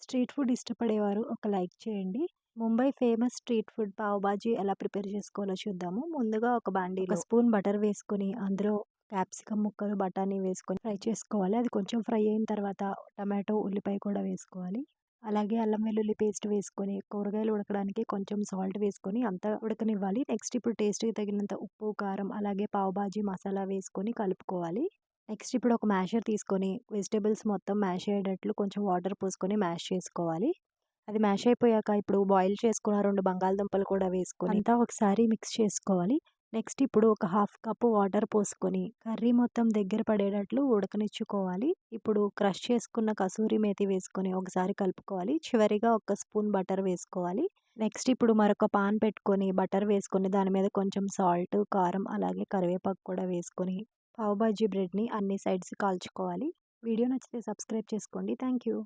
Street food ఇష్టపడేవారు ఒక like చేయండి. Mumbai famous street food pav bhaji ఎలా ప్రిపేర్ చేసుకోవాలో చూద్దాము. ముందుగా ఒక బాండీలో స్పూన్ బటర్ వేసుకొని అందులో క్యాప్సికమ్ ముక్కలు, బఠానీ వేసుకొని ఫ్రై చేసుకోవాలి. అది కొంచెం ఫ్రై అయిన తర్వాత టమాటో, ఉల్లిపాయ కూడా వేసుకోవాలి. అలాగే అల్లం వెల్లుల్లి పేస్ట్ వేసుకొని కూరగాయలు ఉడకడానికి కొంచెం సాల్ట్ వేసుకొని అంతా ఉడకనివ్వాలి. నెక్స్ట్ ఇప్పుడు టేస్ట్‌కి తగినంత ఉప్పు, కారం అలాగే పావ్ బాజీ మసాలా వేసుకొని కలుపుకోవాలి. నెక్స్ట్ ఇప్పుడు ఒక మ్యాషర్ తీసుకొని వెజిటబుల్స్ మొత్తం మ్యాష్ అయ్యేటట్లు కొంచెం వాటర్ పోసుకొని మ్యాష్ చేసుకోవాలి. అది మ్యాష్ అయిపోయాక ఇప్పుడు బాయిల్ చేసుకున్న 2 బంగాళదుంపలు కూడా వేసుకొని అంతా ఒకసారి మిక్స్ చేసుకోవాలి. నెక్స్ట్ ఇప్పుడు ఒక హాఫ్ కప్ వాటర్ పోసుకొని కర్రీ మొత్తం దగ్గర పడేటట్లు ఉడకనిచ్చుకోవాలి. ఇప్పుడు క్రష్ చేసుకున్న కసూరి మేతి వేసుకొని ఒకసారి కలుపుకోవాలి. చివరిగా ఒక స్పూన్ బటర్ వేసుకోవాలి. నెక్స్ట్ ఇప్పుడు మరొక పాన్ పెట్టుకొని బటర్ వేసుకొని దాని మీద కొంచెం సాల్ట్, కారం అలాగే కరివేపాకు కూడా వేసుకొని పావ్ బాజీ బ్రెడ్‌ని అన్ని సైడ్స్ కాల్చుకోవాలి. వీడియో నచ్చితే సబ్స్క్రైబ్ చేసుకోండి. Thank you.